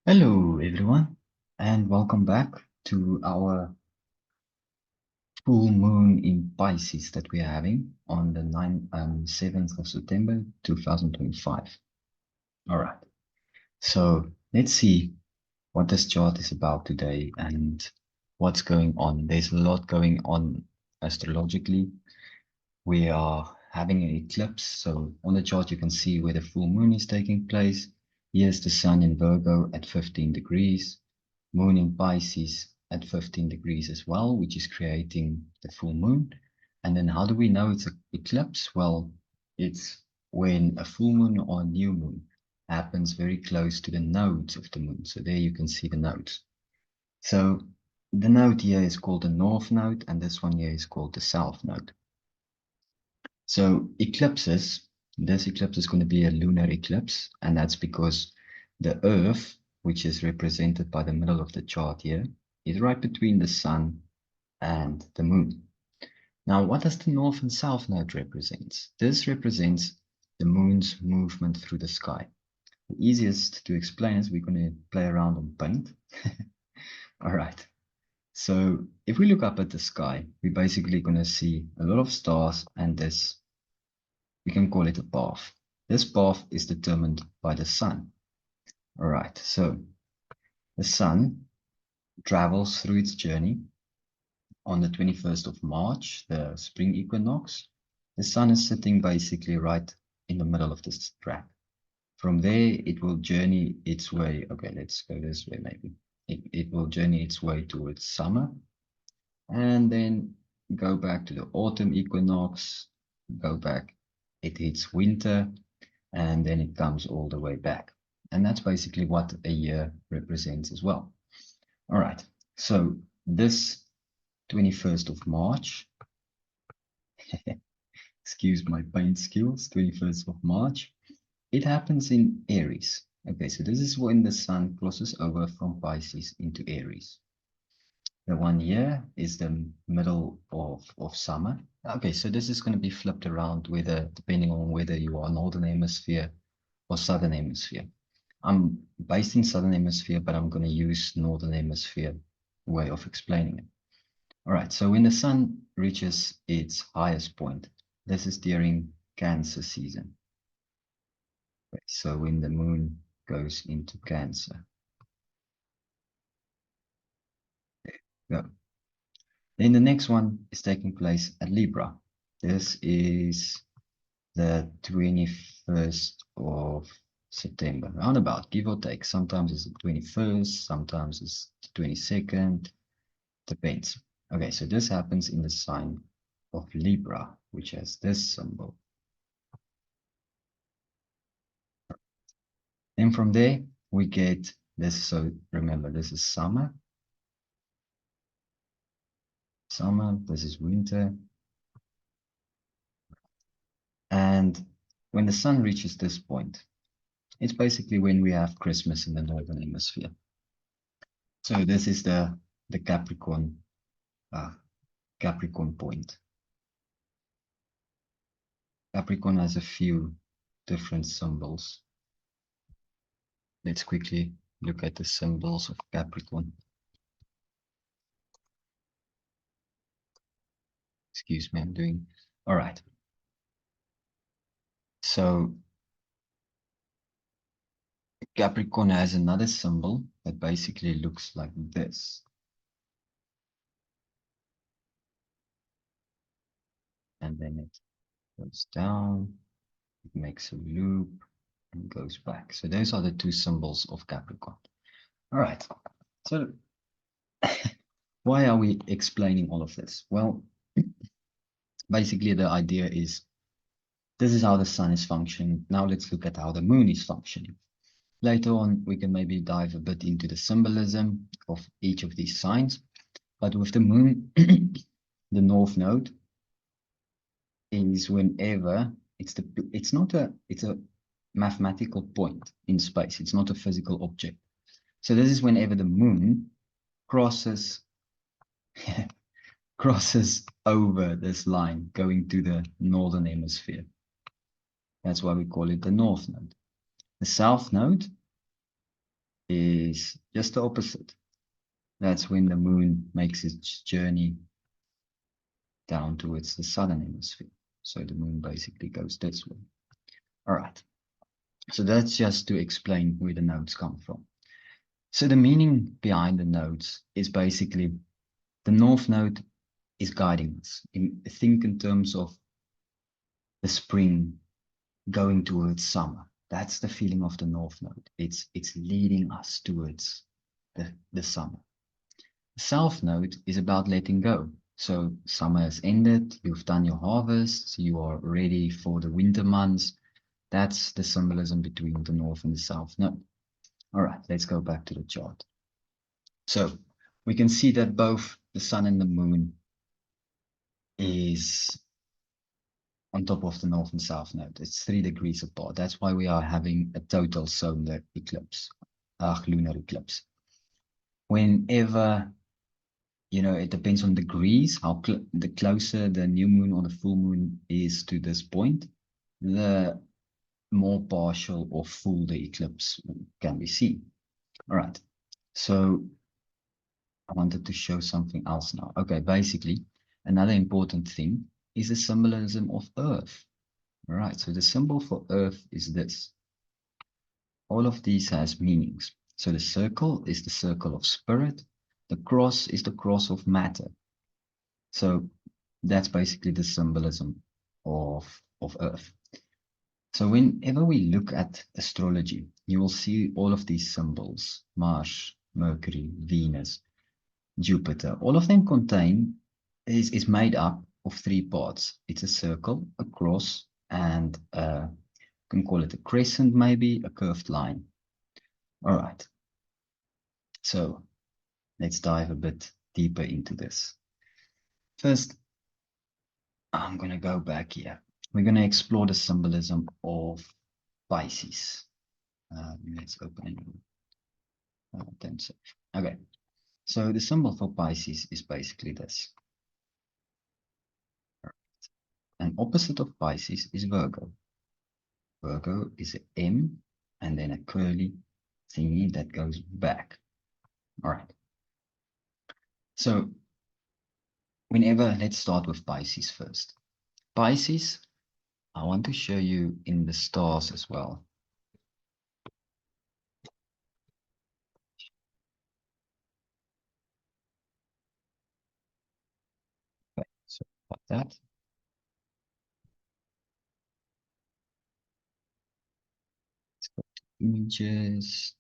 Hello, everyone, and welcome back to our full moon in Pisces that we're having on the 7th of September 2025. All right, so let's see what this chart is about today and what's going on. There's a lot going on astrologically. We are having an eclipse, so on the chart you can see where the full moon is taking place. Here's the sun in Virgo at 15 degrees. Moon in Pisces at 15 degrees as well, which is creating the full moon. And then how do we know it's an eclipse? Well, it's when a full moon or a new moon happens very close to the nodes of the moon. So there you can see the nodes. So the node here is called the north node, and this one here is called the south node. So eclipses, this eclipse is going to be a lunar eclipse, and that's because the Earth, which is represented by the middle of the chart here, is right between the sun and the moon. Now, what does the north and south node represent? This represents the moon's movement through the sky. The easiest to explain is we're going to play around on paint. All right. So if we look up at the sky, we're basically going to see a lot of stars and this, we can call it a path. This path is determined by the sun. All right, so the sun travels through its journey on the 21st of March, the spring equinox. The sun is sitting basically right in the middle of this track. From there, it will journey its way. Okay, let's go this way maybe. It will journey its way towards summer and then go back to the autumn equinox, go back, it hits winter, and then it comes all the way back. And that's basically what a year represents as well. All right, so this 21st of March, excuse my paint skills, 21st of March, it happens in Aries. Okay, so this is when the sun crosses over from Pisces into Aries. The one year is the middle of summer. Okay, so this is going to be flipped around whether, depending on whether you are Northern Hemisphere or Southern Hemisphere. I'm based in Southern Hemisphere, but I'm going to use Northern Hemisphere way of explaining it. All right, so when the sun reaches its highest point, this is during Cancer season. Okay, so when the moon goes into Cancer. Go. Then the next one is taking place at Libra. This is the 21st of September, roundabout, give or take. Sometimes it's the 21st, sometimes it's the 22nd, depends. Okay, so this happens in the sign of Libra, which has this symbol. And from there, we get this. So remember, this is summer. Summer, this is winter. And when the sun reaches this point, it's basically when we have Christmas in the Northern Hemisphere. So this is the Capricorn Capricorn point. Capricorn has a few different symbols. Let's quickly look at the symbols of Capricorn. Excuse me, I'm doing all right. So Capricorn has another symbol that basically looks like this. And then it goes down, it makes a loop and goes back. So those are the two symbols of Capricorn. All right. So why are we explaining all of this? Well, basically the idea is this is how the sun is functioning. Now let's look at how the moon is functioning. Later on, we can maybe dive a bit into the symbolism of each of these signs. But with the moon, the north node is whenever it's a mathematical point in space. It's not a physical object. So this is whenever the moon crosses crosses over this line going to the northern hemisphere. That's why we call it the north node. The south node is just the opposite. That's when the moon makes its journey down towards the southern hemisphere. So the moon basically goes this way. All right. So that's just to explain where the nodes come from. So the meaning behind the nodes is basically the north node is guiding us. Think in terms of the spring going towards summer. That's the feeling of the north node. It's leading us towards the summer. The south node is about letting go. So summer has ended, you've done your harvest, you are ready for the winter months. That's the symbolism between the north and the south node. All right, let's go back to the chart. So we can see that both the sun and the moon is on top of the north and south node. It's 3 degrees apart. That's why we are having a total solar eclipse, lunar eclipse. Whenever, it depends on degrees, the closer the new moon or the full moon is to this point, the more partial or full the eclipse can be seen. All right. So I wanted to show something else now. Okay, basically, another important thing is the symbolism of Earth. All right, so the symbol for Earth is this. All of these has meanings. So the circle is the circle of spirit. The cross is the cross of matter. So that's basically the symbolism of Earth. So whenever we look at astrology, you will see all of these symbols: Mars, Mercury, Venus, Jupiter. All of them is made up of 3 parts. It's a circle, a cross, and you can call it a crescent, maybe a curved line. All right. So let's dive a bit deeper into this. First, I'm going to go back here. We're going to explore the symbolism of Pisces. Let's open it. Okay. So the symbol for Pisces is basically this. An opposite of Pisces is Virgo. Virgo is an M and then a curly thingy that goes back. All right. So let's start with Pisces first. Pisces, I want to show you in the stars as well. Okay, so like that. Let's go to images.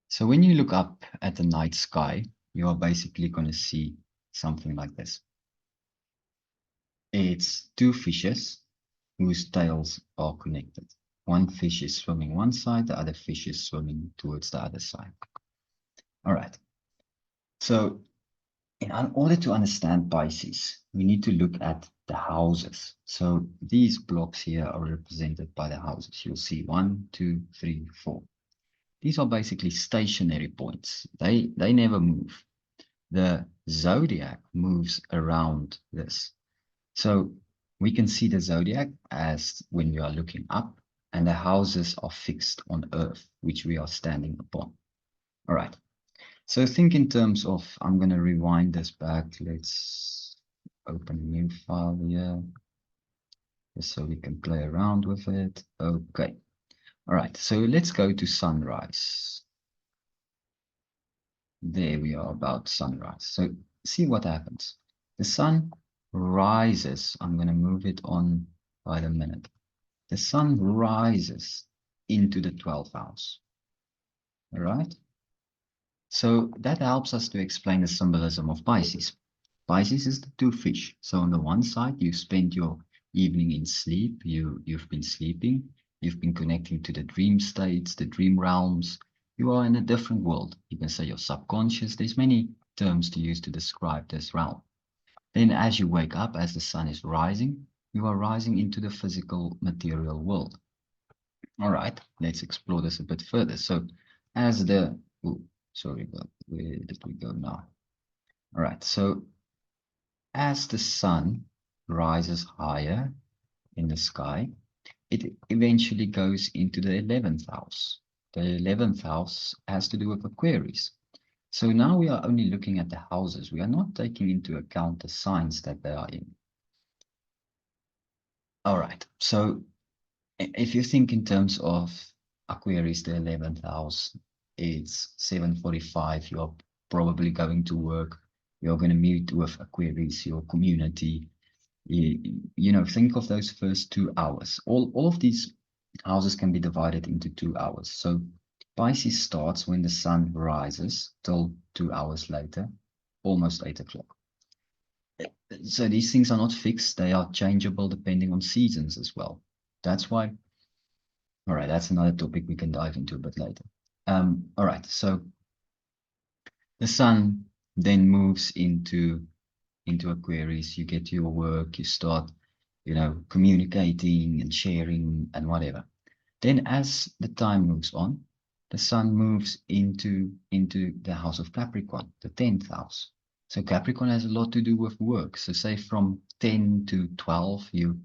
So when you look up at the night sky, you are basically going to see something like this. It's 2 fishes whose tails are connected. One fish is swimming one side, the other fish is swimming towards the other side. All right. So in order to understand Pisces, we need to look at the houses. So these blocks here are represented by the houses. You'll see 1, 2, 3, 4. These are basically stationary points. They never move. The zodiac moves around this. So we can see the zodiac as when we are looking up, and the houses are fixed on Earth, which we are standing upon. All right. So think in terms of, I'm going to rewind this back. Let's open a new file here, just so we can play around with it. Okay. All right. So let's go to sunrise. There we are about sunrise. So see what happens. The sun rises. I'm going to move it on by the minute. The sun rises into the 12th house. All right. So that helps us to explain the symbolism of Pisces. Pisces is the 2 fish. So on the one side, you spend your evening in sleep. You've been sleeping. You've been connecting to the dream states, the dream realms. You are in a different world. You can say your subconscious. There's many terms to use to describe this realm. Then as you wake up, as the sun is rising, you are rising into the physical material world. All right, let's explore this a bit further. So as the, sorry, but where did we go now? All right, so as the sun rises higher in the sky, it eventually goes into the 11th house. The 11th house has to do with Aquarius. So now we are only looking at the houses. We are not taking into account the signs that they are in. All right. So if you think in terms of Aquarius, the 11th house, it's 7:45. You're probably going to work. You're going to meet with Aquarius, your community. You know, think of those first 2 hours. All of these houses can be divided into 2 hours. So Pisces starts when the sun rises till 2 hours later, almost 8 o'clock. So these things are not fixed. They are changeable depending on seasons as well. That's why, all right, that's another topic we can dive into a bit later. All right, so the sun then moves into Aquarius. You get to your work, you start, communicating and sharing and whatever. Then as the time moves on, the sun moves into the house of Capricorn, the 10th house. So Capricorn has a lot to do with work. So say from 10 to 12, you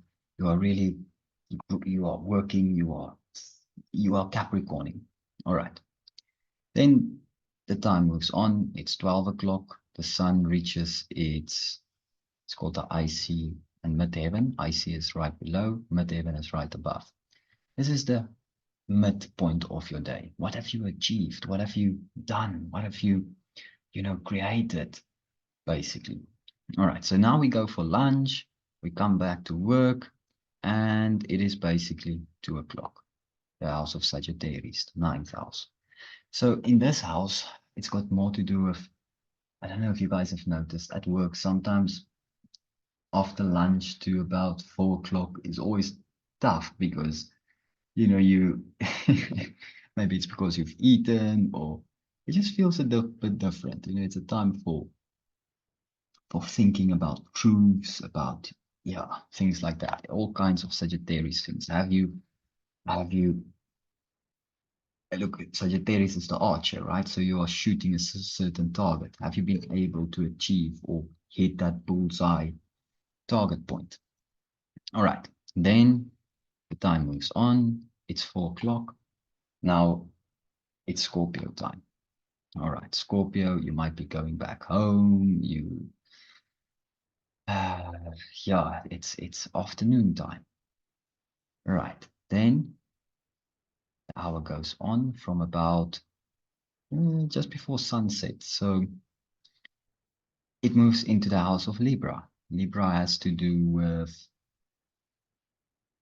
are really you are working, you are Capricorning. All right. Then the time moves on. It's 12 o'clock. The sun reaches it's called the IC and midheaven. IC is right below, midheaven is right above. This is the midpoint of your day. What have you achieved? What have you done? What have you, created, basically? All right, so now we go for lunch, we come back to work, and it is basically 2 o'clock. The house of Sagittarius, the 9th house. So in this house, it's got more to do with, I don't know if you guys have noticed, at work, sometimes after lunch to about 4 o'clock is always tough because you maybe it's because you've eaten or it just feels a bit different. It's a time for thinking about truths, about things like that. All kinds of Sagittarius things. Have you look, Sagittarius is the archer, right? So you are shooting a certain target. Have you been able to achieve or hit that bullseye target point? All right. Then the time moves on. It's 4 o'clock. Now it's Scorpio time. All right, Scorpio, you might be going back home. Uh, it's afternoon time. All right, then the hour goes on from about just before sunset. So it moves into the house of Libra. Libra has to do with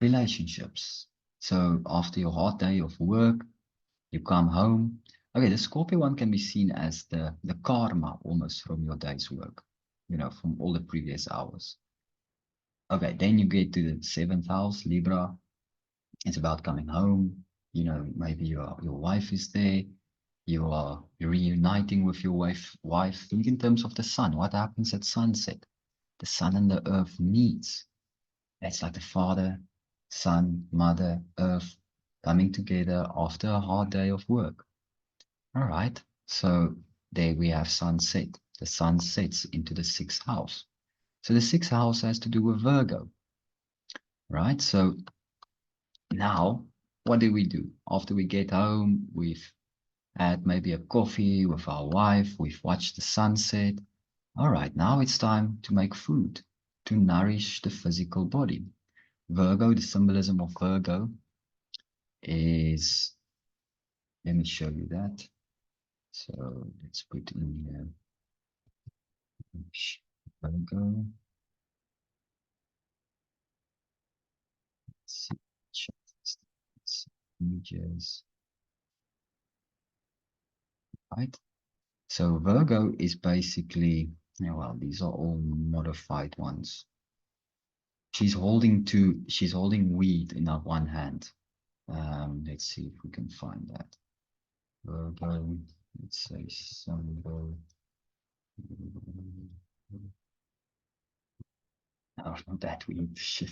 relationships. So after your hard day of work, you come home. Okay, the Scorpio one can be seen as the karma almost from your day's work, from all the previous hours. Okay, then you get to the 7th house, Libra. It's about coming home. Maybe your wife is there. You're reuniting with your wife. Think in terms of the sun. What happens at sunset? The sun and the earth meets. It's like the father, son, mother, earth coming together after a hard day of work. All right. So there we have sunset. The sun sets into the 6th house. So the 6th house has to do with Virgo, right? So now, what do we do? After we get home, we've had maybe a coffee with our wife, we've watched the sunset. All right, now it's time to make food to nourish the physical body. Virgo, the symbolism of Virgo is, let me show you that. So let's put in here Virgo. Let's see, check this. Images, right? So Virgo is basically, well, these are all modified ones. She's holding weed in her one hand. Let's see if we can find that. Virgo, let's say symbol. No, not that weed. Shit.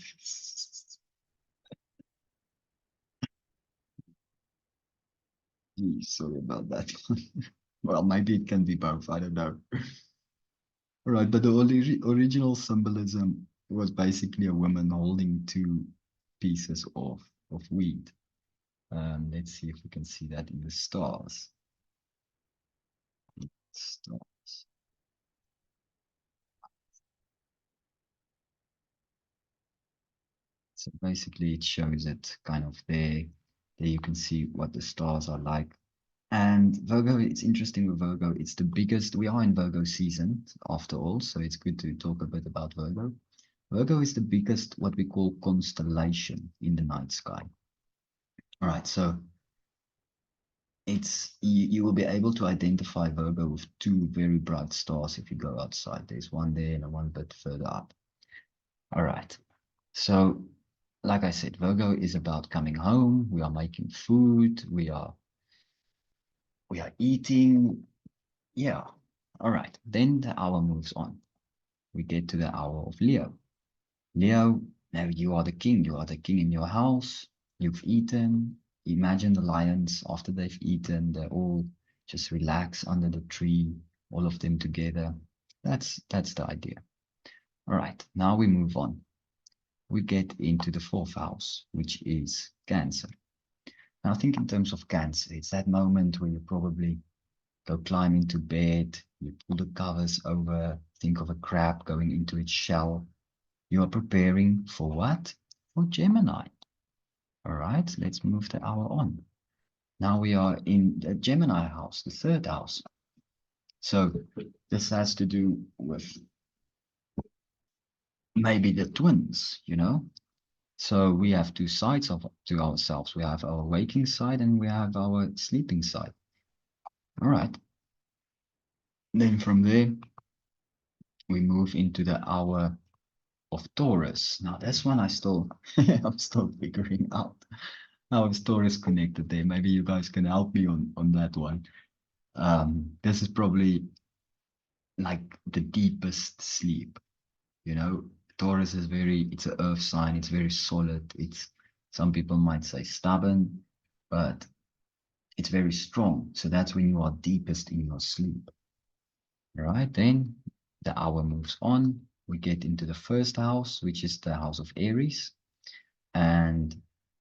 Sorry about that. Well, maybe it can be both. I don't know. Right, but the original symbolism was basically a woman holding two pieces of weed. Let's see if we can see that in the stars. Stars. So basically it shows it kind of there. There you can see what the stars are like. And Virgo, it's interesting with Virgo. It's the biggest. We are in Virgo season after all, so it's good to talk a bit about Virgo. Virgo is the biggest, what we call constellation in the night sky. All right, so you will be able to identify Virgo with two very bright stars if you go outside. There's one there and one bit further up. All right. So, like I said, Virgo is about coming home. We are making food. We are eating. Yeah. All right. Then the hour moves on. We get to the hour of Leo. Leo, now you are the king. You are the king in your house. You've eaten. Imagine the lions after they've eaten, they all just relax under the tree, all of them together. That's the idea. All right. Now we move on. We get into the fourth house, which is Cancer. Now, I think in terms of Cancer, it's that moment where you probably go climb into bed, you pull the covers over, think of a crab going into its shell. You are preparing for what? For Gemini. All right, let's move the hour on. Now we are in the Gemini house, the third house. So this has to do with maybe the twins, you know? So we have two sides of to ourselves. We have our waking side and we have our sleeping side. All right. Then from there, we move into the hour of Taurus. Now that's one I still I'm still figuring out how is Taurus connected there. Maybe you guys can help me on that one. This is probably like the deepest sleep. You know, Taurus is it's an earth sign. It's very solid. It's some people might say stubborn, but it's very strong. So that's when you are deepest in your sleep. All right, then the hour moves on. We get into the first house, which is the house of Aries. And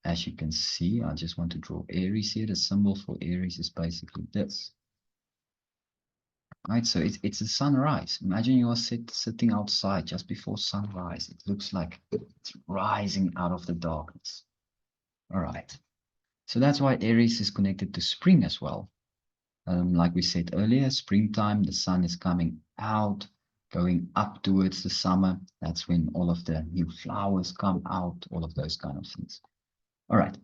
as you can see, I just want to draw Aries here. The symbol for Aries is basically this. Right, so it's a sunrise. Imagine you are sitting outside just before sunrise. It looks like it's rising out of the darkness. All right, so that's why Aries is connected to spring as well. Like we said earlier, springtime, the sun is coming out, going up towards the summer. That's when all of the new flowers come out, all of those kind of things. All right,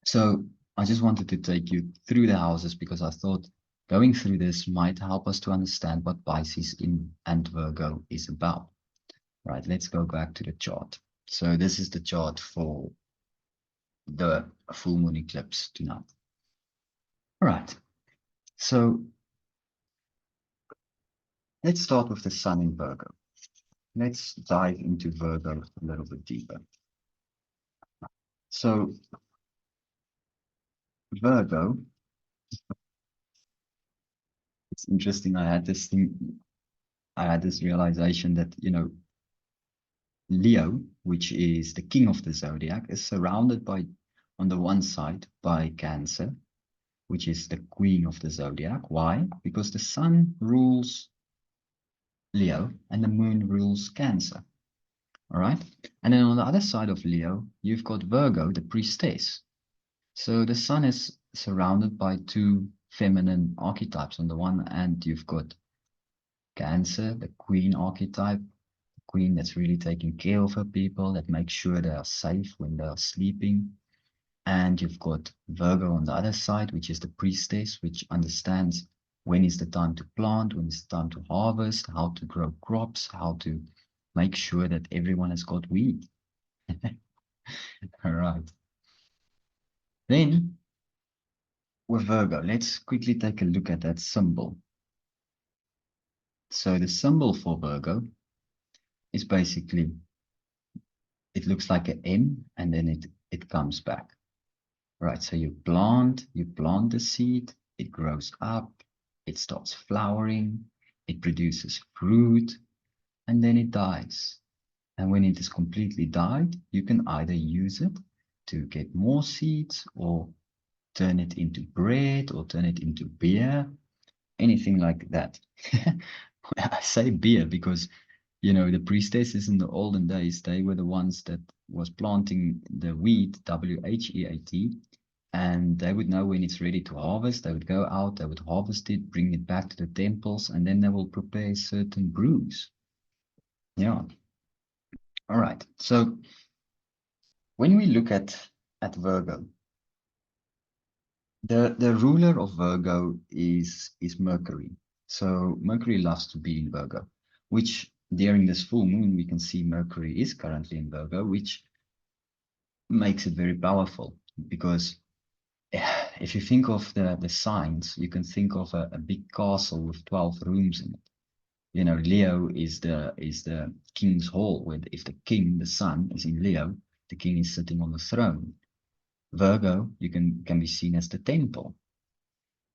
so I just wanted to take you through the houses because I thought going through this might help us to understand what Pisces and Virgo is about. Right, let's go back to the chart. So this is the chart for the full moon eclipse tonight. All right, so let's start with the sun in Virgo. Let's dive into Virgo a little bit deeper. So Virgo, it's interesting. I had this realization that, Leo, which is the king of the zodiac, is surrounded by, on the one side, by Cancer, which is the queen of the zodiac. Why? Because the sun rules Leo and the moon rules Cancer. All right. And then on the other side of Leo, you've got Virgo, the priestess. So the sun is surrounded by two feminine archetypes. On the one hand, you've got Cancer, the queen archetype, queen that's really taking care of her people, that makes sure they are safe when they are sleeping. And you've got Virgo on the other side, which is the priestess, which understands when is the time to plant, when is the time to harvest, how to grow crops, how to make sure that everyone has got wheat. All right. Then with Virgo, let's quickly take a look at that symbol. So the symbol for Virgo is basically, it looks like an M and then it comes back. Right, so you plant the seed, it grows up, it starts flowering, it produces fruit, and then it dies. And when it is completely died, you can either use it to get more seeds or turn it into bread or turn it into beer, anything like that. I say beer because, the priestesses in the olden days, they were the ones that was planting the wheat, wheat, and they would know when it's ready to harvest. They would go out, they would harvest it, bring it back to the temples, and then they will prepare certain brews. Yeah. All right. So when we look at Virgo, the ruler of Virgo is Mercury. So Mercury loves to be in Virgo, which during this full moon we can see Mercury is currently in Virgo, which makes it very powerful because if you think of the signs, you can think of a big castle with 12 rooms in it. Leo is the king's hall, where if the king, the sun, is in Leo, the king is sitting on the throne. Virgo, you can be seen as the temple.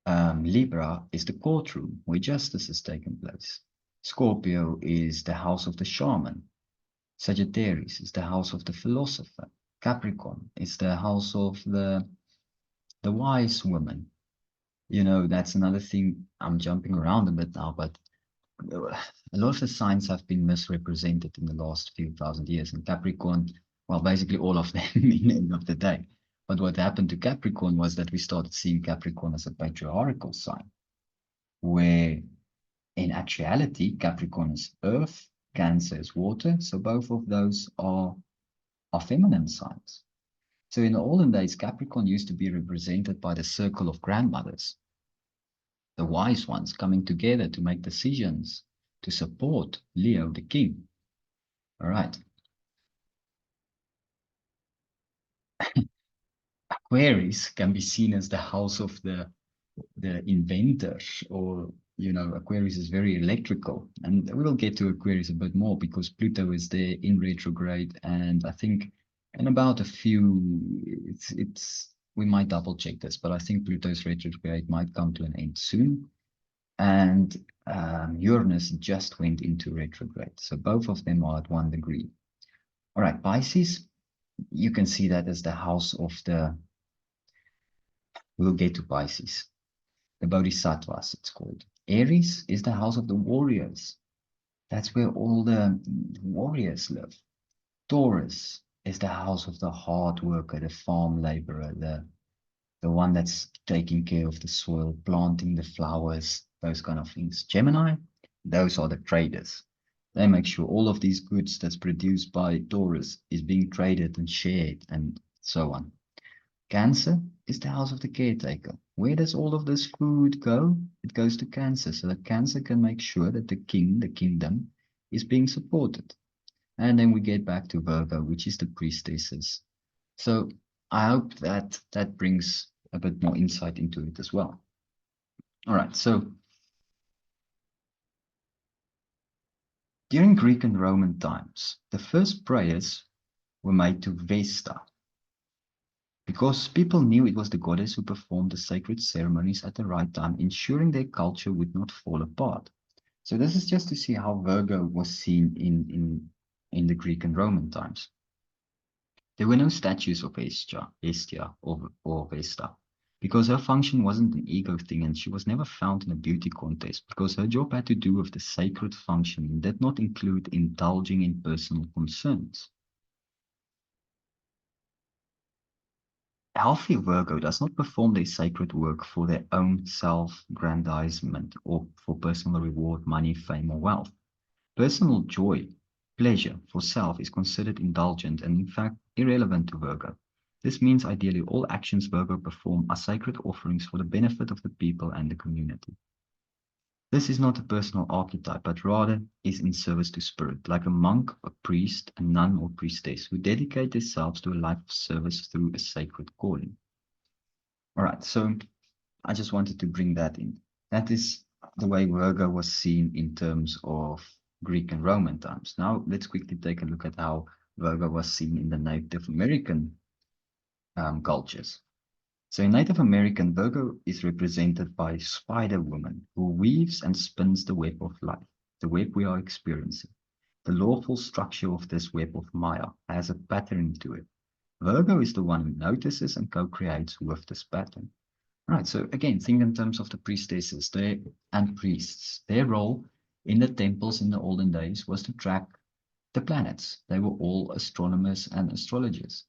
Libra is the courtroom where justice is taking place. Scorpio is the house of the shaman. Sagittarius is the house of the philosopher. Capricorn is the house of the wise woman. That's another thing. I'm jumping around a bit now, but a lot of the signs have been misrepresented in the last few thousand years. And Capricorn, well, basically all of them in the end of the day. But what happened to Capricorn was that we started seeing Capricorn as a patriarchal sign, where in actuality, Capricorn is earth, Cancer is water. So both of those are feminine signs. So in the olden days, Capricorn used to be represented by the circle of grandmothers, the wise ones coming together to make decisions to support Leo, the king. All right. Aquarius can be seen as the house of the inventor, or Aquarius is very electrical, and we'll get to Aquarius a bit more because Pluto is there in retrograde, and I think in about a few, it's we might double check this, but I think Pluto's retrograde might come to an end soon, and Uranus just went into retrograde, so both of them are at 1 degree. All right, Pisces, you can see that as the house of we'll get to Pisces. The Bodhisattvas, it's called. Aries is the house of the warriors. That's where all the warriors live. Taurus is the house of the hard worker, the farm laborer, the one that's taking care of the soil, planting the flowers, those kind of things. Gemini, those are the traders. They make sure all of these goods that's produced by Taurus is being traded and shared and so on. Cancer is the house of the caretaker. Where does all of this food go? It goes to Cancer, so that Cancer can make sure that the king, the kingdom, is being supported. And then we get back to Virgo, which is the priestesses. So I hope that that brings a bit more insight into it as well. All right, so during Greek and Roman times, the first prayers were made to Vesta, because people knew it was the goddess who performed the sacred ceremonies at the right time, ensuring their culture would not fall apart. So this is just to see how Virgo was seen in the Greek and Roman times. There were no statues of Hestia or Vesta, because her function wasn't an ego thing, and she was never found in a beauty contest, because her job had to do with the sacred function and did not include indulging in personal concerns. Healthy Virgo does not perform their sacred work for their own self-aggrandizement or for personal reward, money, fame, or wealth. Personal joy, pleasure for self is considered indulgent and in fact irrelevant to Virgo. This means ideally all actions Virgo perform are sacred offerings for the benefit of the people and the community. This is not a personal archetype, but rather is in service to spirit, like a monk, a priest, a nun, or priestess who dedicate themselves to a life of service through a sacred calling. All right, so I just wanted to bring that in. That is the way Virgo was seen in terms of Greek and Roman times. Now, let's quickly take a look at how Virgo was seen in the Native American cultures. So in Native American, Virgo is represented by Spider Woman, who weaves and spins the web of life, the web we are experiencing. The lawful structure of this web of Maya has a pattern to it. Virgo is the one who notices and co-creates with this pattern. Right, so again, think in terms of the priestesses and priests. Their role in the temples in the olden days was to track the planets. They were all astronomers and astrologers.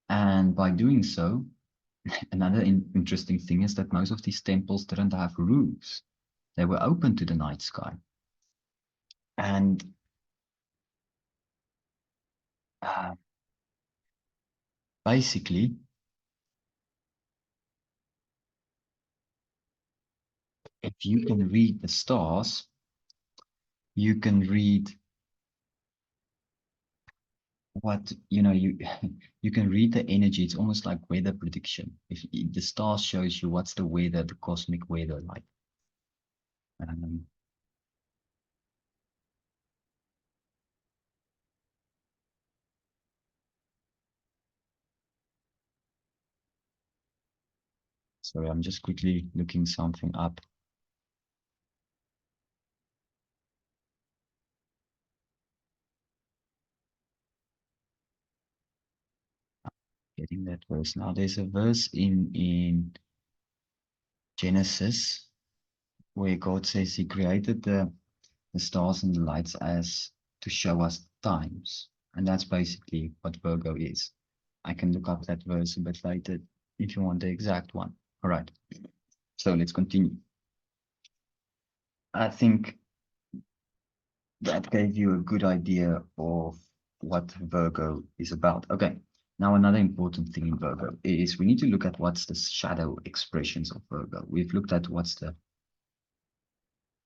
And by doing so, another interesting thing is that most of these temples didn't have roofs. They were open to the night sky. And uh, basically, if you can read the stars, you can read what you you can read the energy. It's almost like weather prediction. If the stars shows you what's the weather, the cosmic weather like. Um, Sorry, I'm just quickly looking something up. Getting that verse now. There's a verse in Genesis where God says He created the stars and the lights as to show us times, and that's basically what Virgo is. I can look up that verse a bit later if you want the exact one. All right. So let's continue. I think that gave you a good idea of what Virgo is about. Okay, now another important thing in Virgo is we need to look at what's the shadow expressions of Virgo. We've looked at what's the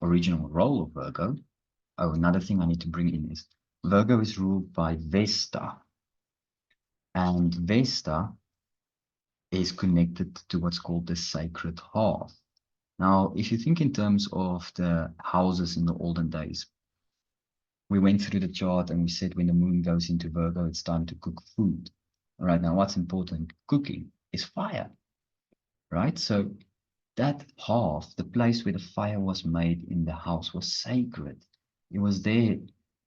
original role of Virgo. Oh, another thing I need to bring in is Virgo is ruled by Vesta, and Vesta is connected to what's called the sacred hearth. Now, if you think in terms of the houses in the olden days, we went through the chart and we said when the moon goes into Virgo, it's time to cook food. All right, now what's important? Cooking is fire, right? So that hearth, the place where the fire was made in the house, was sacred. It was there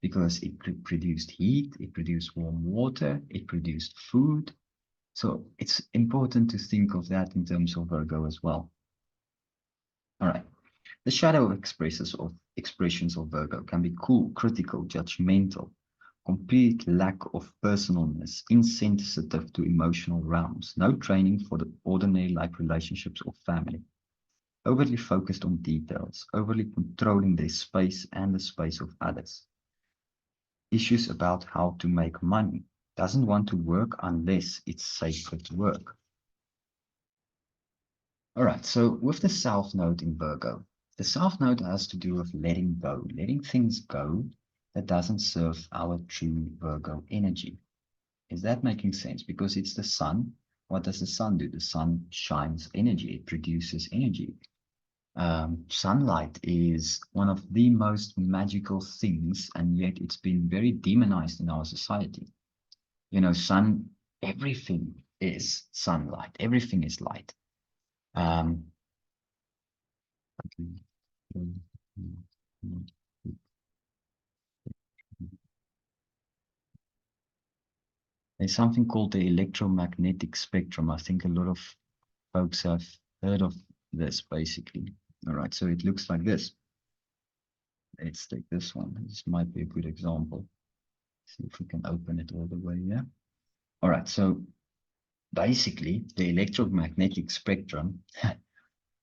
because it produced heat, it produced warm water, it produced food. So it's important to think of that in terms of Virgo as well. All right. The shadow expressions of Virgo can be cool, critical, judgmental, complete lack of personalness, insensitive to emotional realms, no training for the ordinary like relationships or family, overly focused on details, overly controlling their space and the space of others, issues about how to make money, doesn't want to work unless it's sacred work. All right, so with the South Node in Virgo, the South Node has to do with letting go, letting things go that doesn't serve our true Virgo energy. Is that making sense? Because it's the sun. What does the sun do? The sun shines energy, it produces energy. Sunlight is one of the most magical things, and yet it's been very demonized in our society. You know, everything is sunlight, everything is light. Um, There's something called the electromagnetic spectrum. I think a lot of folks have heard of this basically. All right, so it looks like this. Let's take this one. This might be a good example. See if we can open it all the way here. All right, so basically the electromagnetic spectrum,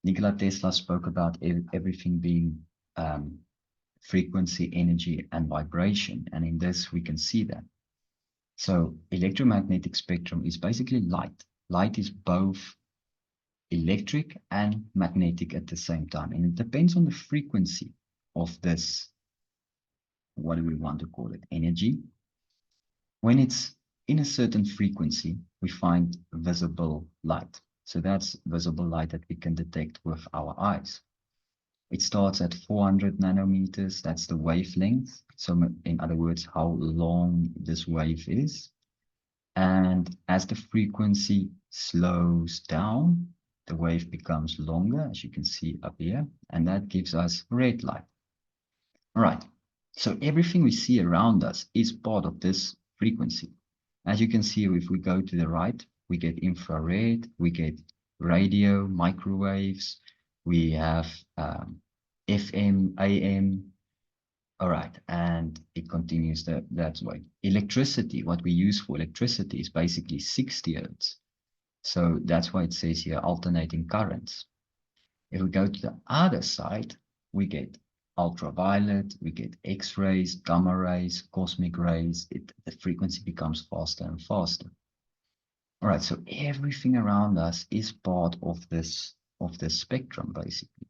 Nikola Tesla spoke about everything being frequency, energy, and vibration. And in this, we can see that. So electromagnetic spectrum is basically light. Light is both electric and magnetic at the same time. And it depends on the frequency of this, what do we want to call it, energy. When it's in a certain frequency, we find visible light. So that's visible light that we can detect with our eyes. It starts at 400 nanometers. That's the wavelength. So in other words, how long this wave is. And as the frequency slows down, the wave becomes longer, as you can see up here, and that gives us red light. All right, so everything we see around us is part of this frequency. As you can see, if we go to the right, we get infrared, we get radio, microwaves, we have FM, AM. All right, and it continues that way. Electricity, what we use for electricity is basically 60 hertz. So that's why it says here alternating currents. If we go to the other side, we get ultraviolet, we get X-rays, gamma rays, cosmic rays. The frequency becomes faster and faster. All right, so everything around us is part of this spectrum, basically.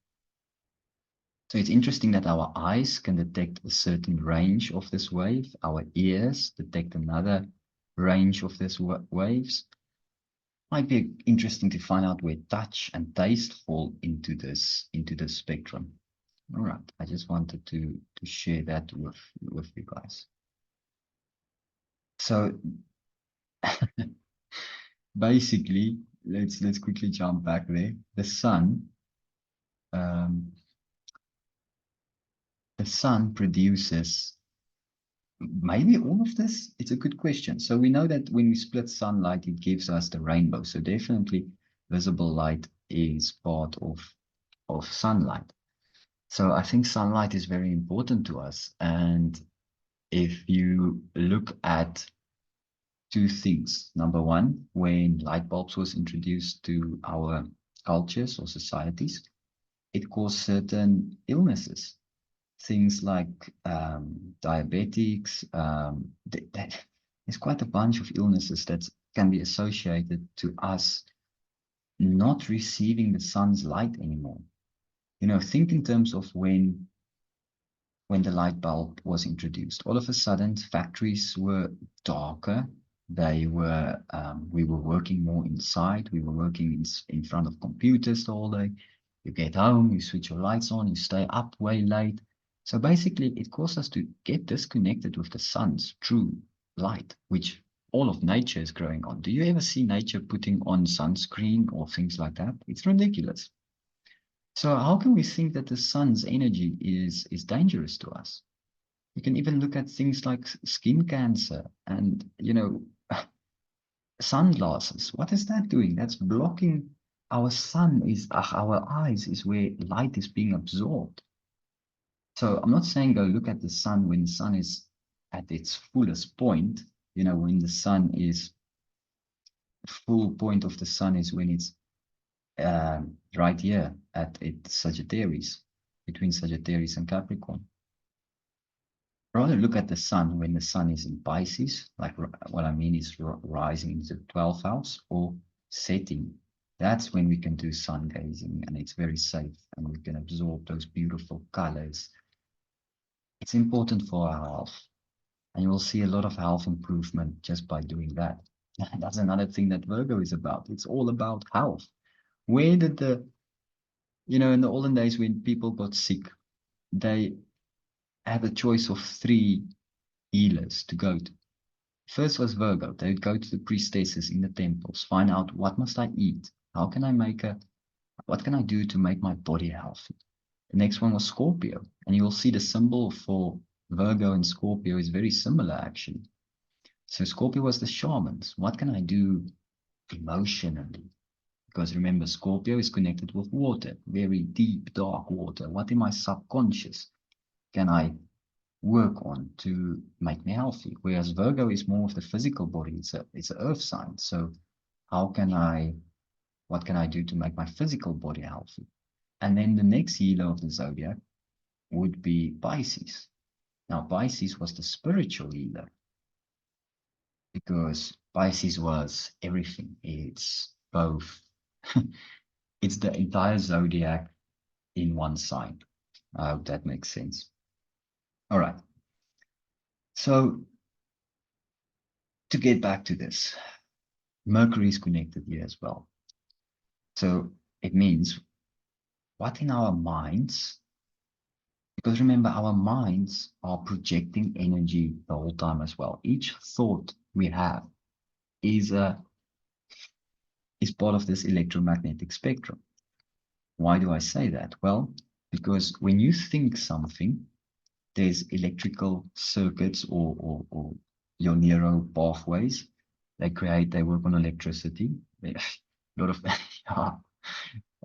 So it's interesting that our eyes can detect a certain range of this wave. Our ears detect another range of this waves. Might be interesting to find out where touch and taste fall into this spectrum. All right, I just wanted to share that with you guys. So basically, let's quickly jump back there. Um, the sun produces maybe all of this. It's a good question. So we know that when we split sunlight, it gives us the rainbow. So definitely visible light is part of sunlight. So I think sunlight is very important to us. And if you look at two things, number one, when light bulbs was introduced to our cultures or societies, it caused certain illnesses, things like diabetics. There's quite a bunch of illnesses that can be associated to us not receiving the sun's light anymore. You know, think in terms of when the light bulb was introduced. All of a sudden, factories were darker. We were working more inside. We were working in front of computers the whole day. You get home, you switch your lights on, you stay up way late. So basically, it caused us to get disconnected with the sun's true light, which all of nature is growing on. Do you ever see nature putting on sunscreen or things like that? It's ridiculous. So how can we think that the sun's energy is dangerous to us? You can even look at things like skin cancer and, you know, sunglasses. What is that doing? That's blocking our our eyes is where light is being absorbed. So I'm not saying go look at the sun when the sun is at its fullest point. You know, when the sun is full point of the sun is when it's right here at Sagittarius, between Sagittarius and Capricorn. Rather look at the sun when the sun is in Pisces, like what I mean is rising into the 12th house or setting. That's when we can do sun gazing and it's very safe and we can absorb those beautiful colors. It's important for our health and you will see a lot of health improvement just by doing that. That's another thing that Virgo is about. It's all about health. Where did in the olden days when people got sick, they had a choice of 3 healers to go to. First was Virgo. They would go to the priestesses in the temples, find out what must I eat? How can I what can I do to make my body healthy? The next one was Scorpio. And you will see the symbol for Virgo and Scorpio is very similar actually. So Scorpio was the shamans. What can I do emotionally? Because remember, Scorpio is connected with water, very deep, dark water. What in my subconscious can I work on to make me healthy? Whereas Virgo is more of the physical body. It's an earth sign. So what can I do to make my physical body healthy? And then the next healer of the zodiac would be Pisces. Now, Pisces was the spiritual healer because Pisces was everything. It's both, it's the entire zodiac in one sign. I hope that makes sense. All right. So to get back to this, Mercury is connected here as well. So it means what in our minds, because remember, our minds are projecting energy the whole time as well. Each thought we have is part of this electromagnetic spectrum. Why do I say that? Well, because when you think something, there's electrical circuits or your neural pathways They work on electricity. A lot of, yeah,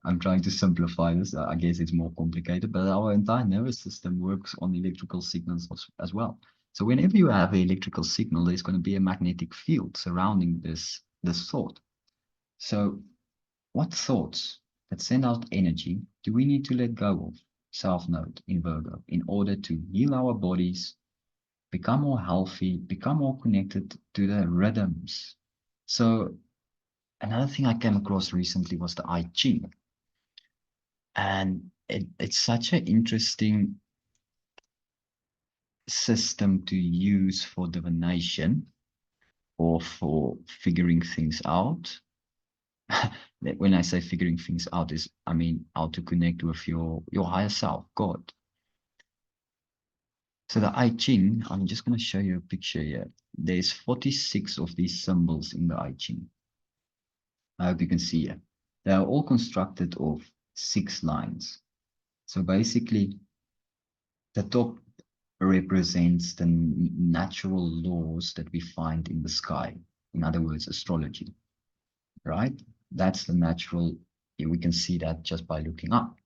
I'm trying to simplify this. I guess it's more complicated, but our entire nervous system works on electrical signals as well. So whenever you have an electrical signal, there's going to be a magnetic field surrounding this thought. So what thoughts that send out energy do we need to let go of, South Node in Virgo, in order to heal our bodies, become more healthy, become more connected to the rhythms? So another thing I came across recently was the I Ching. And it's such an interesting system to use for divination or for figuring things out. When I say figuring things out, I mean how to connect with your higher self, God. So the I Ching, I'm just going to show you a picture here. There's 46 of these symbols in the I Ching. I hope you can see it. They are all constructed of 6 lines. So basically, the top represents the natural laws that we find in the sky. In other words, astrology, right? That's the natural, we can see that just by looking up.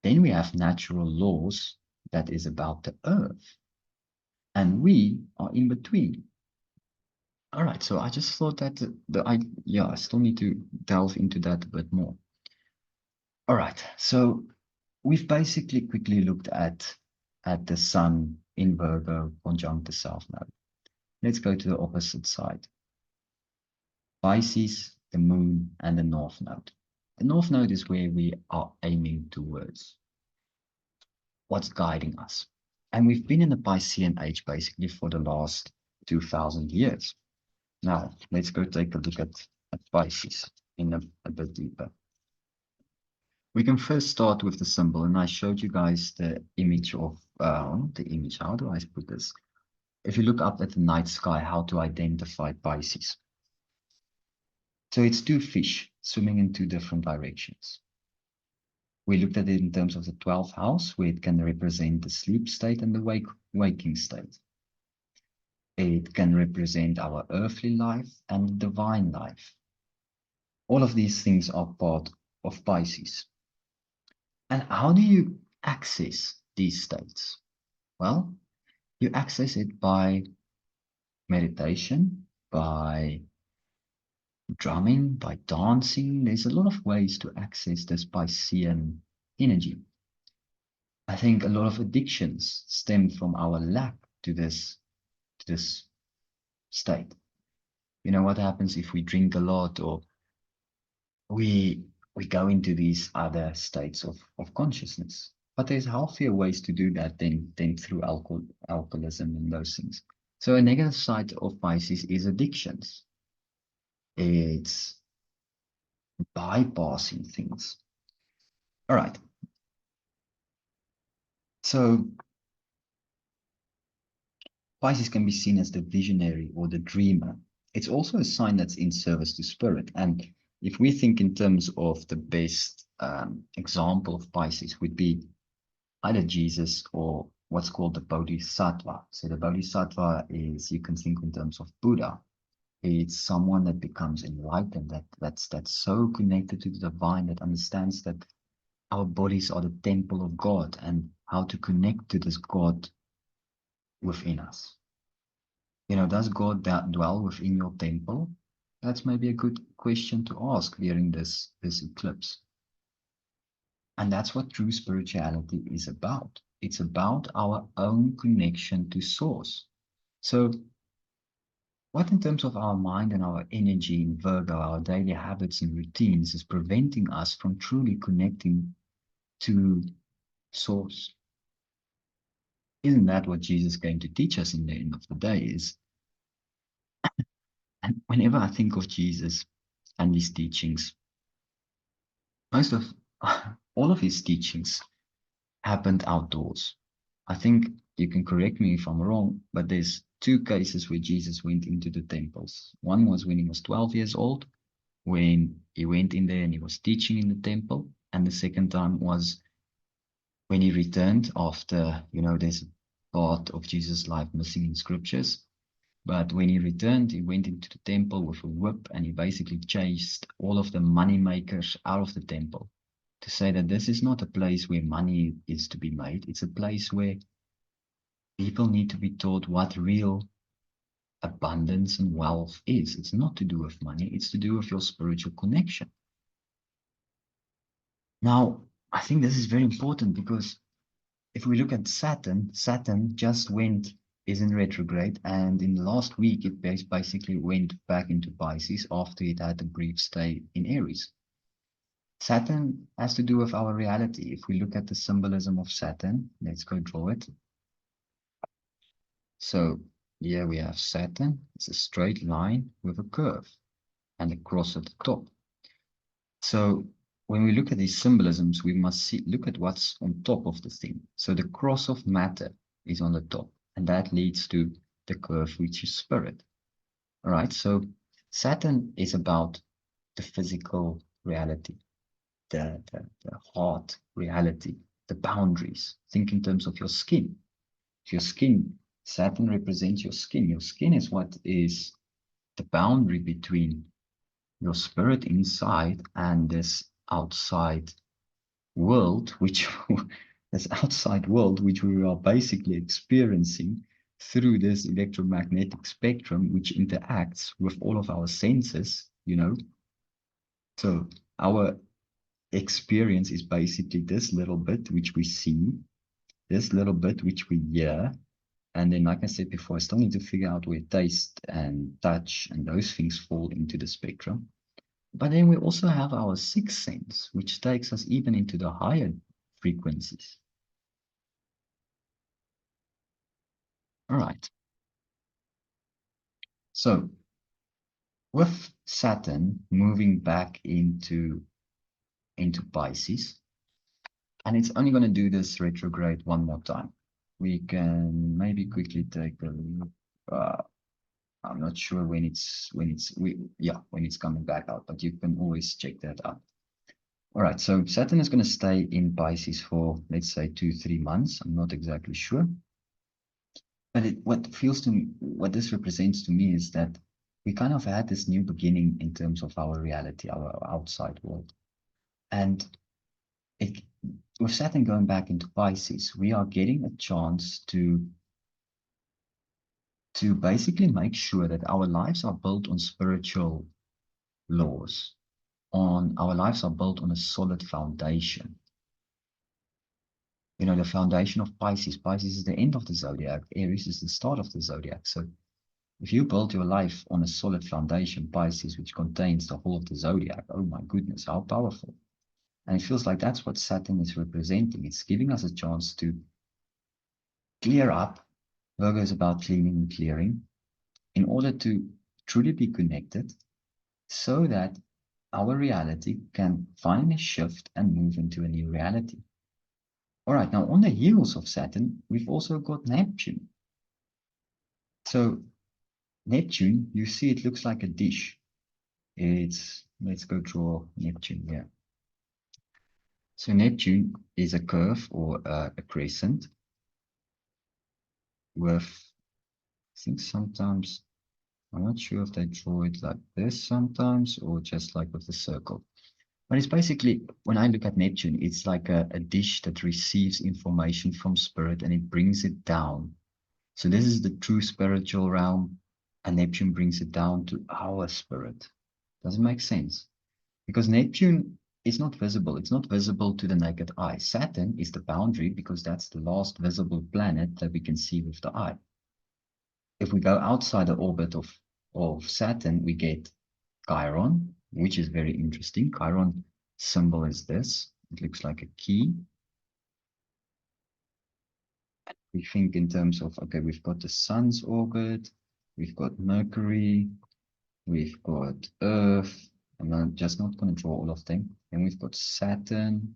Then we have natural laws that is about the earth. And we are in between. All right, so I just thought that I still need to delve into that a bit more. All right, so we've basically quickly looked at the sun in Virgo conjunct the South Node. Let's go to the opposite side. Pisces, the moon, and the North Node. The North Node is where we are aiming towards. What's guiding us? And we've been in the Piscean age basically for the last 2,000 years. Now, let's go take a look at Pisces in a bit deeper. We can first start with the symbol, and I showed you guys the image of, how do I put this? If you look up at the night sky, how to identify Pisces. So it's 2 fish swimming in 2 different directions. We looked at it in terms of the 12th house, where it can represent the sleep state and the waking state. It can represent our earthly life and divine life. All of these things are part of Pisces. And how do you access these states? Well, you access it by meditation, by drumming, by dancing. There's a lot of ways to access this Piscean energy. I think a lot of addictions stem from our lack to this state. You know what happens if we drink a lot, or we go into these other states of consciousness? But there's healthier ways to do that than through alcoholism and those things. So a negative side of Pisces is addictions. It's bypassing things. All right. So Pisces can be seen as the visionary or the dreamer. It's also a sign that's in service to spirit. And if we think in terms of the best example of Pisces would be either Jesus or what's called the Bodhisattva. So the Bodhisattva is, you can think in terms of Buddha. It's someone that becomes enlightened, that's so connected to the divine, that understands that our bodies are the temple of God and how to connect to this God within us. You know, does God dwell within your temple? That's maybe a good question to ask during this eclipse. And that's what true spirituality is about. It's about our own connection to source. So what in terms of our mind and our energy in Virgo, our daily habits and routines, is preventing us from truly connecting to source? Isn't that what Jesus came to teach us in the end of the day is? And whenever I think of Jesus and his teachings, most of all of his teachings happened outdoors. I think you can correct me if I'm wrong, but there's 2 cases where Jesus went into the temples. One was when he was 12 years old, when he went in there and he was teaching in the temple. And the second time was when he returned after, there's a part of Jesus' life missing in scriptures. But when he returned, he went into the temple with a whip and he basically chased all of the money makers out of the temple to say that this is not a place where money is to be made. It's a place where people need to be taught what real abundance and wealth is. It's not to do with money, it's to do with your spiritual connection. Now, I think this is very important because if we look at Saturn, Saturn just is in retrograde, and in the last week it basically went back into Pisces after it had a brief stay in Aries. Saturn has to do with our reality. If we look at the symbolism of Saturn, let's go draw it. So here we have Saturn. It's a straight line with a curve and a cross at the top. So when we look at these symbolisms, we must look at what's on top of the thing. So the cross of matter is on the top, and that leads to the curve, which is spirit. All right, so Saturn is about the physical reality, the heart reality, the boundaries. Think in terms of your skin. Your skin, Saturn represents your skin. Your skin is what is the boundary between your spirit inside and this outside world, which this outside world, which we are basically experiencing through this electromagnetic spectrum, which interacts with all of our senses, you know. So our experience is basically this little bit which we see, this little bit which we hear, and then, like I said before, I still need to figure out where taste and touch and those things fall into the spectrum. But then we also have our sixth sense, which takes us even into the higher frequencies. All right. So with Saturn moving back into Pisces, and it's only going to do this retrograde one more time. We can maybe quickly take a look. I'm not sure when it's coming back out, but you can always check that out. All right, so Saturn is going to stay in Pisces for, let's say, 2-3 months. I'm not exactly sure. But what this represents to me is that we kind of had this new beginning in terms of our reality, our outside world. And it, with Saturn going back into Pisces, we are getting a chance to basically make sure that our lives are built on spiritual laws, our lives are built on a solid foundation. You know, the foundation of Pisces. Pisces is the end of the zodiac. Aries is the start of the zodiac. So if you build your life on a solid foundation, Pisces, which contains the whole of the zodiac, oh my goodness, how powerful. And it feels like that's what Saturn is representing. It's giving us a chance to clear up. Virgo is about cleaning and clearing in order to truly be connected so that our reality can finally shift and move into a new reality. All right, now on the heels of Saturn, we've also got Neptune. So Neptune, you see it looks like a dish. Let's go draw Neptune here. So Neptune is a curve or a crescent with, I think sometimes, I'm not sure if they draw it like this sometimes or just like with a circle. But it's basically, when I look at Neptune, it's like a dish that receives information from spirit and it brings it down. So this is the true spiritual realm, and Neptune brings it down to our spirit. Does it make sense? Because Neptune is not visible. It's not visible to the naked eye. Saturn is the boundary because that's the last visible planet that we can see with the eye. If we go outside the orbit of Saturn, we get Chiron, which is very interesting. Chiron symbol is this. It looks like a key. We think in terms of, okay, we've got the sun's orbit, we've got Mercury, we've got Earth. I'm just not going to draw all of them. And we've got Saturn.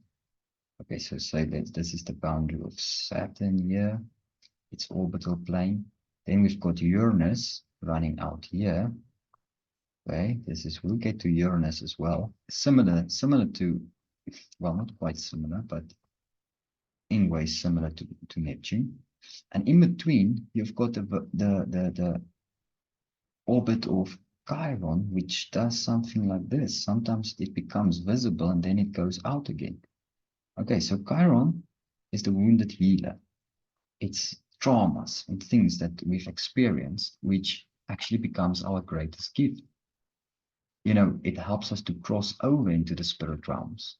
Okay, so say that this is the boundary of Saturn here, its orbital plane. Then we've got Uranus running out here. Okay, we'll get to Uranus as well. Similar to, well, not quite similar, but in ways similar to Neptune. And in between, you've got the orbit of Chiron, which does something like this. Sometimes it becomes visible and then it goes out again. Okay, so Chiron is the wounded healer. It's traumas and things that we've experienced, which actually becomes our greatest gift. It helps us to cross over into the spirit realms.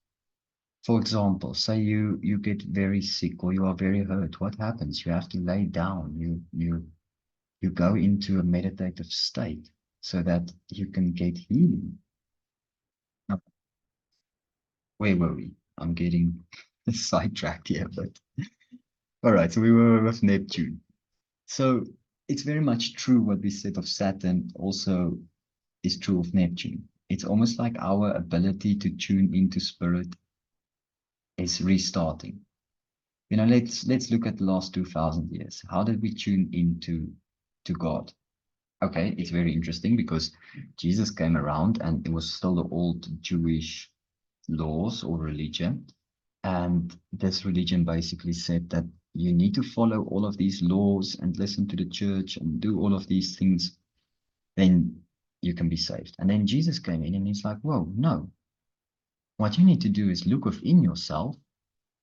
For example, say you get very sick or you are very hurt. What happens? You have to lay down. You go into a meditative state so that you can get healing. Now, where were we? I'm getting sidetracked here, but all right. So we were with Neptune. So it's very much true what we said of Saturn also is true of Neptune. It's almost like our ability to tune into spirit is restarting. Let's look at the last 2000 years. How did we tune into to God? Okay, it's very interesting because Jesus came around and it was still the old Jewish laws or religion. And this religion basically said that you need to follow all of these laws and listen to the church and do all of these things, then you can be saved. And then Jesus came in and he's like, whoa, no. What you need to do is look within yourself,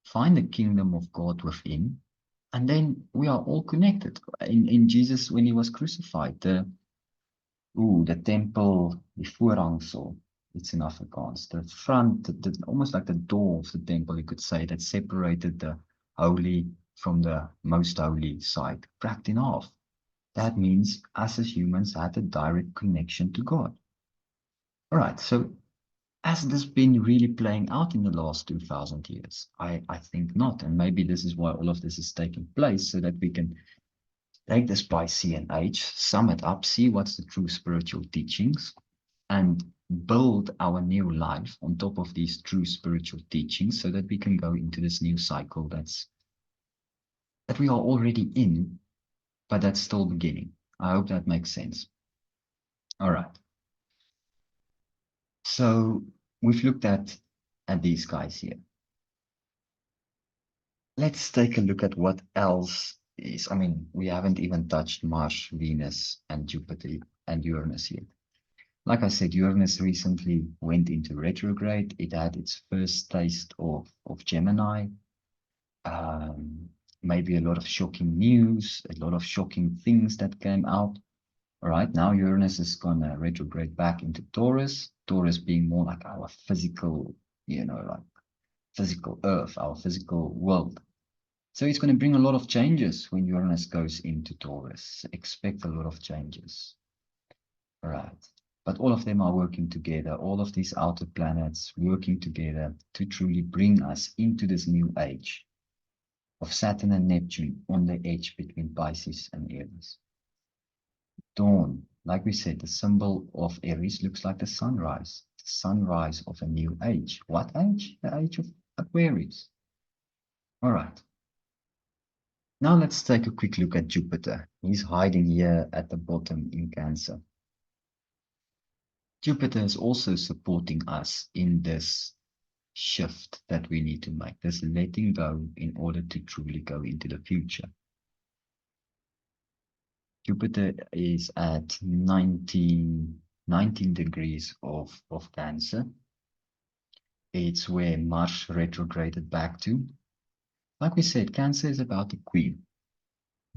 find the kingdom of God within, and then we are all connected. In Jesus, when he was crucified, the temple, the voorhangsel, it's in Afrikaans, the front, almost like the door of the temple, you could say, that separated the holy from the most holy side, cracked in half. That means us as humans had a direct connection to God. All right, so has this been really playing out in the last 2000 years? I think not. And maybe this is why all of this is taking place, so that we can take this by C and H, sum it up, see what's the true spiritual teachings, and build our new life on top of these true spiritual teachings so that we can go into this new cycle that we are already in, but that's still beginning. I hope that makes sense. All right. So we've looked at these guys here. Let's take a look at what else is. I mean, we haven't even touched Mars, Venus, and Jupiter and Uranus yet. Like I said, Uranus recently went into retrograde. It had its first taste of Gemini. Maybe a lot of shocking news, a lot of shocking things that came out. All right, now Uranus is going to retrograde back into Taurus. Taurus being more like our physical, like physical Earth, our physical world. So it's going to bring a lot of changes when Uranus goes into Taurus. Expect a lot of changes. All right. But all of them are working together, all of these outer planets working together to truly bring us into this new age of Saturn and Neptune on the edge between Pisces and Aries. Dawn, like we said, the symbol of Aries looks like the sunrise of a new age. What age? The age of Aquarius. All right. Now let's take a quick look at Jupiter. He's hiding here at the bottom in Cancer. Jupiter is also supporting us in this shift that we need to make, this letting go in order to truly go into the future. Jupiter is at 19 degrees of Cancer. It's where Mars retrograded back to. Like we said, Cancer is about the Queen.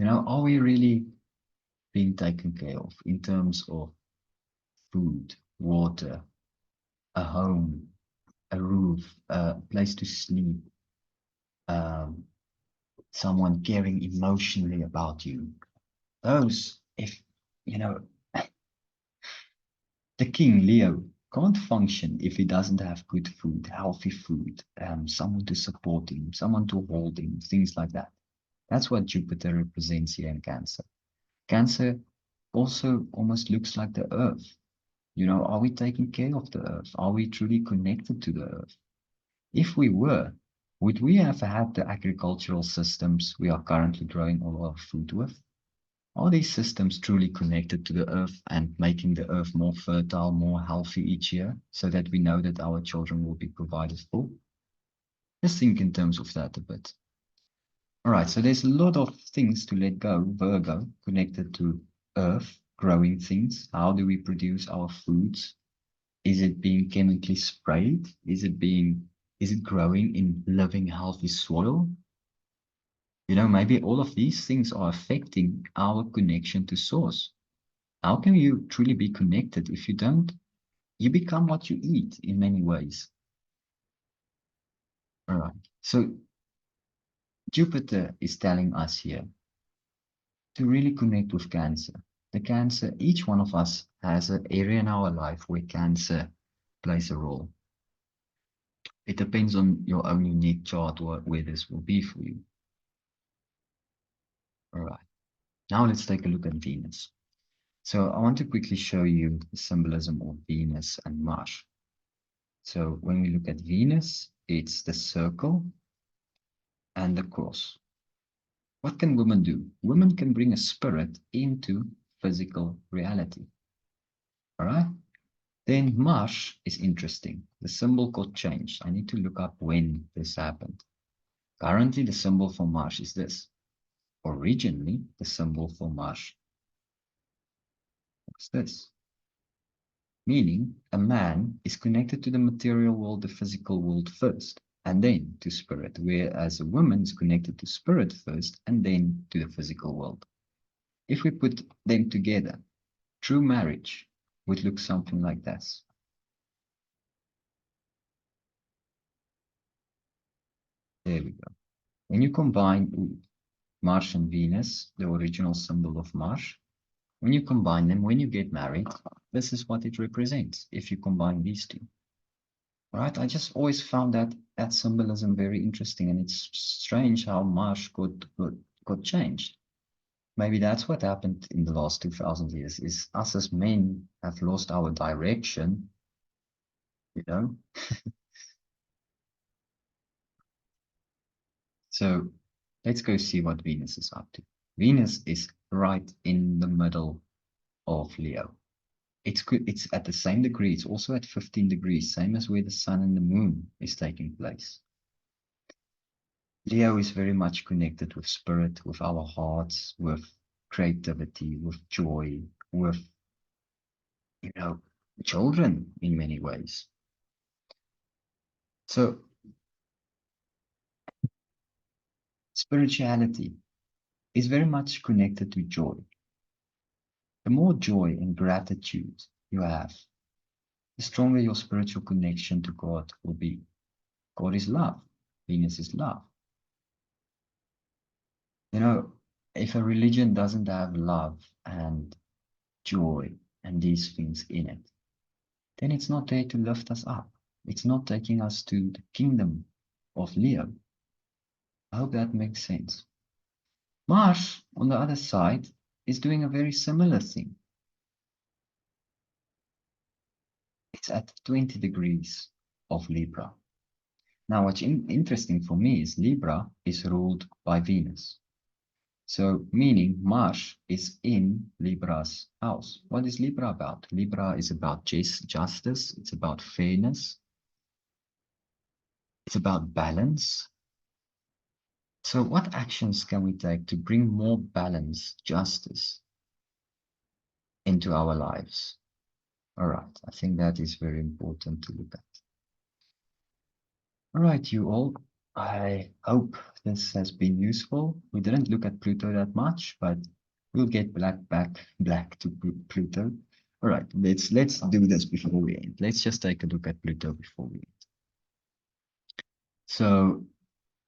Are we really being taken care of in terms of food, water, a home, a roof, a place to sleep, someone caring emotionally about you? Those, if, the king, Leo, can't function if he doesn't have good food, healthy food, someone to support him, someone to hold him, things like that. That's what Jupiter represents here in Cancer. Cancer also almost looks like the earth. Are we taking care of the earth? Are we truly connected to the earth? If we were, would we have had the agricultural systems we are currently growing all our food with? Are these systems truly connected to the earth and making the earth more fertile, more healthy each year so that we know that our children will be provided for? Just think in terms of that a bit. All right, so there's a lot of things to let go, Virgo, connected to earth, growing things? How do we produce our foods? Is it being chemically sprayed? Is it growing in living, healthy soil? Maybe all of these things are affecting our connection to source. How can you truly be connected if you don't? You become what you eat in many ways. All right. So Jupiter is telling us here to really connect with Cancer. The Cancer, each one of us has an area in our life where Cancer plays a role. It depends on your own unique chart where this will be for you. All right. Now let's take a look at Venus. So I want to quickly show you the symbolism of Venus and Mars. So when we look at Venus, it's the circle and the cross. What can women do? Women can bring a spirit into physical reality. All right. Then Mars is interesting. The symbol got changed. I need to look up when this happened. Currently, the symbol for Mars is this. Originally, the symbol for Mars was this. Meaning, a man is connected to the material world, the physical world first, and then to spirit, whereas a woman is connected to spirit first and then to the physical world. If we put them together, true marriage would look something like this. There we go. When you combine Mars and Venus, the original symbol of Mars, when you combine them, when you get married, this is what it represents if you combine these two. Right? I just always found that symbolism very interesting, and it's strange how Mars got changed. Maybe that's what happened in the last 2000 years, is us as men have lost our direction, you know? So let's go see what Venus is up to. Venus is right in the middle of Leo. It's at the same degree. It's also at 15 degrees, same as where the sun and the moon is taking place. Leo is very much connected with spirit, with our hearts, with creativity, with joy, with, children in many ways. So spirituality is very much connected to joy. The more joy and gratitude you have, the stronger your spiritual connection to God will be. God is love. Venus is love. If a religion doesn't have love and joy and these things in it, then it's not there to lift us up. It's not taking us to the kingdom of Leo. I hope that makes sense. Mars, on the other side, is doing a very similar thing. It's at 20 degrees of Libra. Now, what's interesting for me is Libra is ruled by Venus. So, meaning Mars is in Libra's house. What is Libra about? Libra is about justice. It's about fairness. It's about balance. So what actions can we take to bring more balance, justice into our lives? All right, I think that is very important to look at. All right, you all, I hope this has been useful. We didn't look at Pluto that much, but we'll get back to Pluto. All right, let's do this before we end. Let's just take a look at Pluto before we end. So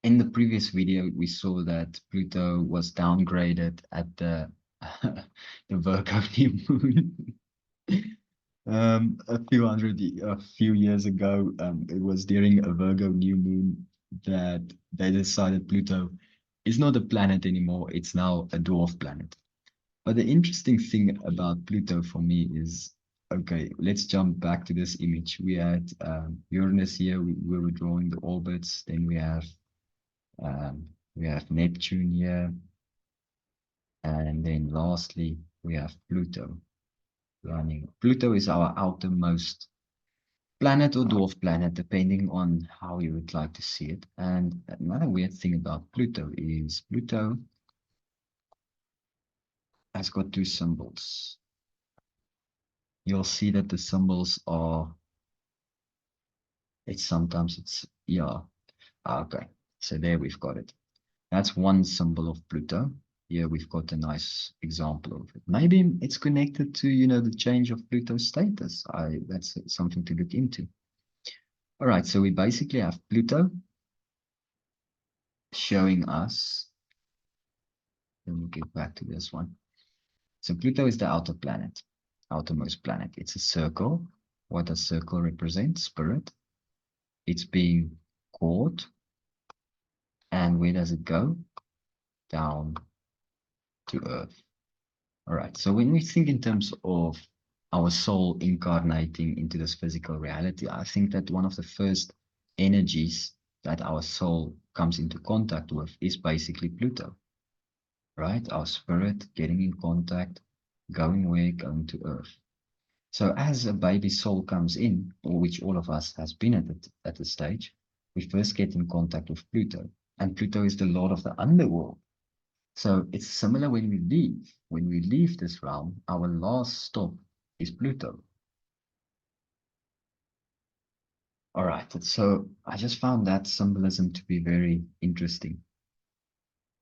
in the previous video, we saw that Pluto was downgraded at the the Virgo new moon. A few years ago, it was during a Virgo new moon that they decided Pluto is not a planet anymore. It's now a dwarf planet. But the interesting thing about Pluto for me is, okay, let's jump back to this image. We had Uranus here. We were drawing the orbits. Then we have Neptune here. And then lastly, we have Pluto running. Pluto is our outermost planet or dwarf planet, depending on how you would like to see it. And another weird thing about Pluto is Pluto has got two symbols. you'll see that the symbols are, yeah, okay. So there we've got it. That's one symbol of Pluto. Here we've got a nice example of it. Maybe it's connected to, the change of Pluto's status. That's something to look into. All right, so we basically have Pluto showing us, let me get back to this one. So Pluto is the outer planet, outermost planet. It's a circle. What does circle represent? Spirit. It's being caught. And where does it go? Down to Earth. All right. So when we think in terms of our soul incarnating into this physical reality, I think that one of the first energies that our soul comes into contact with is basically Pluto, right? Our spirit getting in contact, going where? Going to Earth. So as a baby soul comes in, or which all of us has been at the stage, we first get in contact with Pluto. And Pluto is the lord of the underworld. So it's similar when we leave. When we leave this realm, our last stop is Pluto. All right, so I just found that symbolism to be very interesting.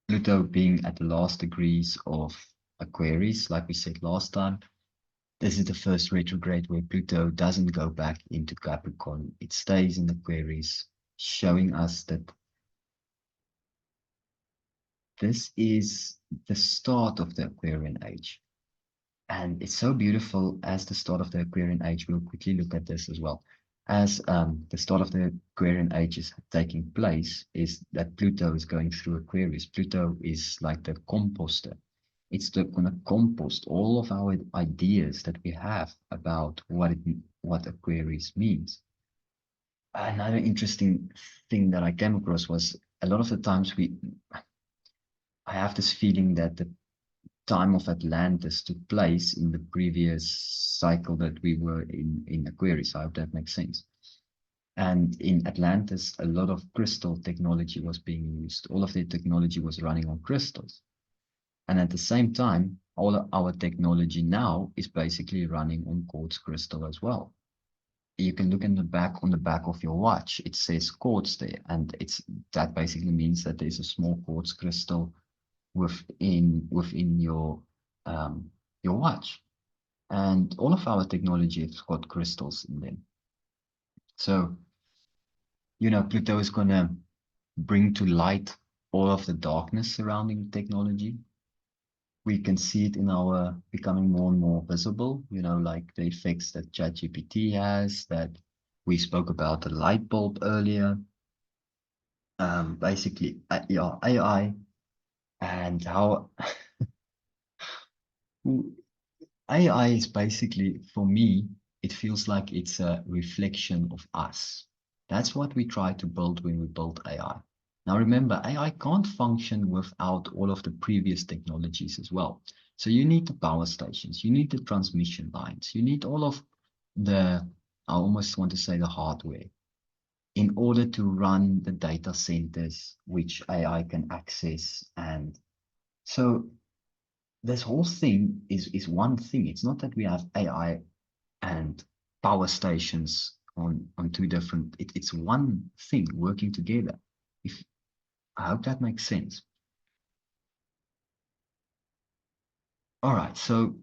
Pluto being at the last degrees of Aquarius, like we said last time, this is the first retrograde where Pluto doesn't go back into Capricorn. It stays in Aquarius, showing us that this is the start of the Aquarian age. And it's so beautiful as the start of the Aquarian age. We'll quickly look at this as well. As the start of the Aquarian age is taking place, is that Pluto is going through Aquarius. Pluto is like the composter. It's going to compost all of our ideas that we have about what Aquarius means. Another interesting thing that I came across was a lot of the times I have this feeling that the time of Atlantis took place in the previous cycle that we were in Aquarius. I hope that makes sense. And in Atlantis, a lot of crystal technology was being used. All of their technology was running on crystals. And at the same time, all of our technology now is basically running on quartz crystal as well. You can look in the back on the back of your watch. It says quartz there, and that basically means that there's a small quartz crystal within your watch. And all of our technology has got crystals in them. So, Pluto is going to bring to light all of the darkness surrounding technology. We can see it in our becoming more and more visible, like the effects that ChatGPT has, that we spoke about the light bulb earlier. Basically, yeah, AI and how AI is basically, for me, it feels like it's a reflection of us. That's what we try to build when we build AI. Now remember, AI can't function without all of the previous technologies as well. So you need the power stations, you need the transmission lines, you need all of I almost want to say the hardware, in order to run the data centers which AI can access. And so this whole thing is one thing. It's not that we have AI and power stations on two different. It's one thing working together. If I hope that makes sense. All right, so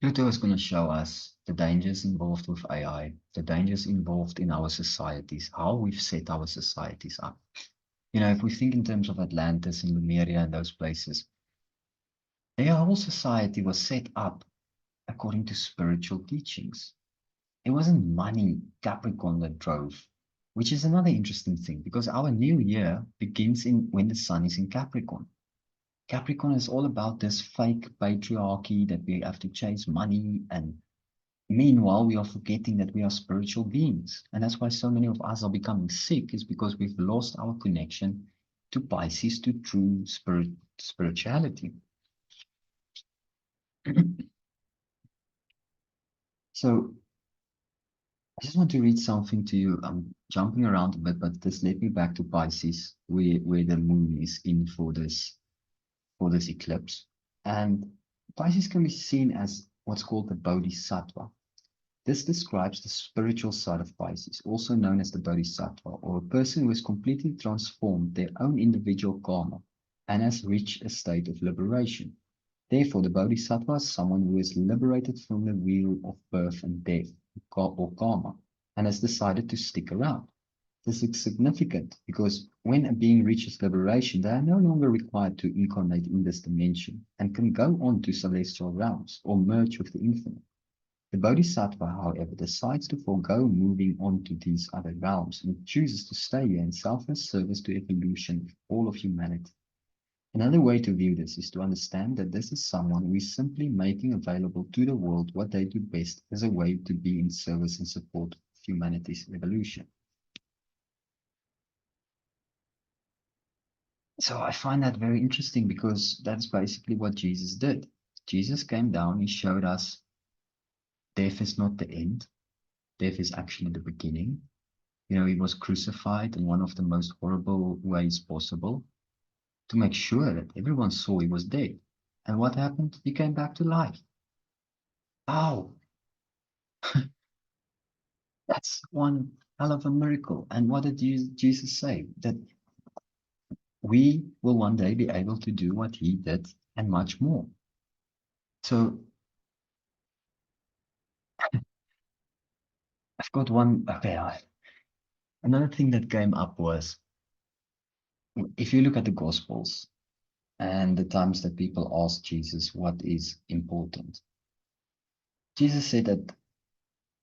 Pluto is going to show us the dangers involved with AI, the dangers involved in our societies, how we've set our societies up. If we think in terms of Atlantis and Lemuria and those places, their whole society was set up according to spiritual teachings. It wasn't money Capricorn that drove, which is another interesting thing because our new year begins when the sun is in Capricorn. Capricorn is all about this fake patriarchy that we have to chase money, and meanwhile we are forgetting that we are spiritual beings. And that's why so many of us are becoming sick, is because we've lost our connection to Pisces, to true spirituality. So I just want to read something to you. I'm jumping around a bit, but this led me back to Pisces, where the moon is in for this eclipse. And Pisces can be seen as what's called the Bodhisattva. This describes the spiritual side of Pisces, also known as the Bodhisattva, or a person who has completely transformed their own individual karma and has reached a state of liberation. Therefore, the Bodhisattva is someone who is liberated from the wheel of birth and death, or karma, and has decided to stick around. This is significant because when a being reaches liberation, they are no longer required to incarnate in this dimension and can go on to celestial realms or merge with the infinite. The Bodhisattva, however, decides to forego moving on to these other realms and chooses to stay here in selfless service to evolution of all of humanity. Another way to view this is to understand that this is someone who is simply making available to the world what they do best as a way to be in service and support of humanity's evolution. So I find that very interesting because that's basically what Jesus did. Jesus came down, he showed us death is not the end, death is actually the beginning. You know, he was crucified in one of the most horrible ways possible to make sure that everyone saw he was dead. And what happened? He came back to life. Oh, that's one hell of a miracle. And what did Jesus say? That we will one day be able to do what he did and much more. So I've got one. Okay, another thing that came up was if you look at the Gospels and the times that people ask Jesus what is important, Jesus said that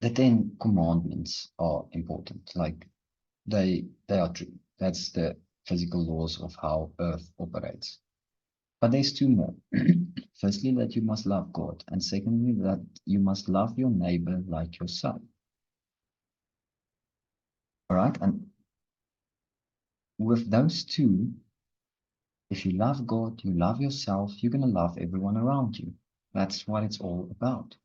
the Ten Commandments are important. Like they are true. That's the physical laws of how Earth operates. But there's two more. Firstly, that you must love God, and secondly, that you must love your neighbor like yourself. All right, and with those two, if you love God, you love yourself, you're going to love everyone around you. That's what it's all about.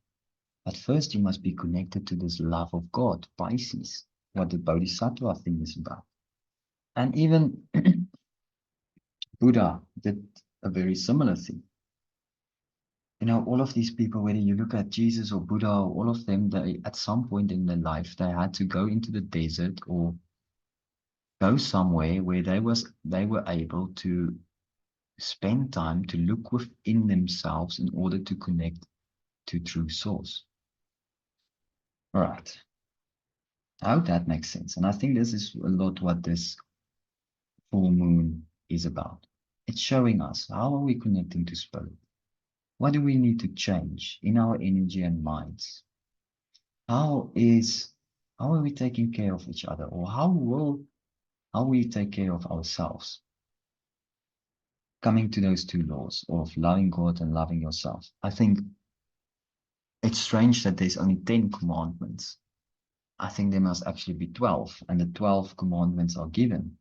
But first, you must be connected to this love of God, Pisces, what the Bodhisattva thing is about. And even Buddha did a very similar thing. You know, all of these people, whether you look at Jesus or Buddha, or all of them, they at some point in their life, they had to go into the desert or go somewhere where they were able to spend time to look within themselves in order to connect to true source. All right. I hope that makes sense. And I think this is a lot what this full moon is about. It's showing us how are we connecting to spirit? What do we need to change in our energy and minds? How are we taking care of each other? Or how we take care of ourselves? Coming to those two laws of loving God and loving yourself. I think it's strange that there's only 10 commandments. I think there must actually be 12, and the 12 commandments are given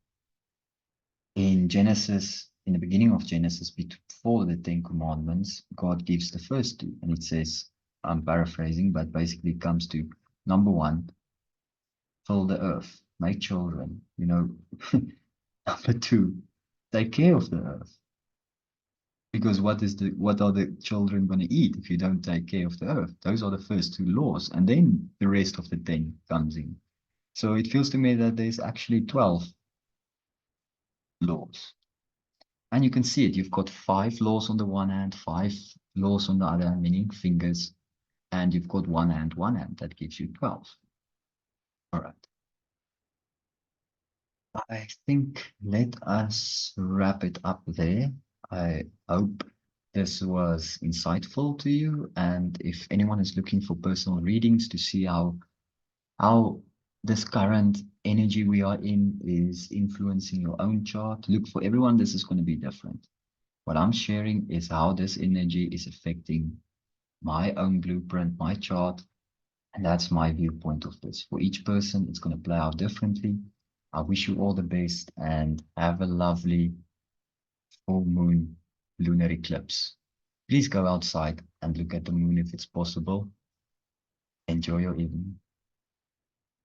in Genesis, in the beginning of Genesis, before the 10 commandments. God gives the first two, and it says, I'm paraphrasing, but basically it comes to number one, fill the earth, make children, you know. Number two, take care of the earth. Because what are the children going to eat if you don't take care of the earth? Those are the first two laws, and then the rest of the 10 comes in. So it feels to me that there's actually 12 laws. And you can see it. You've got 5 laws on the one hand, 5 laws on the other hand, meaning fingers, and you've got one hand. That gives you 12. All right. I think let us wrap it up there. I hope this was insightful to you. And if anyone is looking for personal readings to see how this current energy we are in is influencing your own chart, look, for everyone, this is going to be different. What I'm sharing is how this energy is affecting my own blueprint, my chart, and that's my viewpoint of this. For each person, it's going to play out differently. I wish you all the best and have a lovely full moon lunar eclipse. Please go outside and look at the moon if it's possible. Enjoy your evening.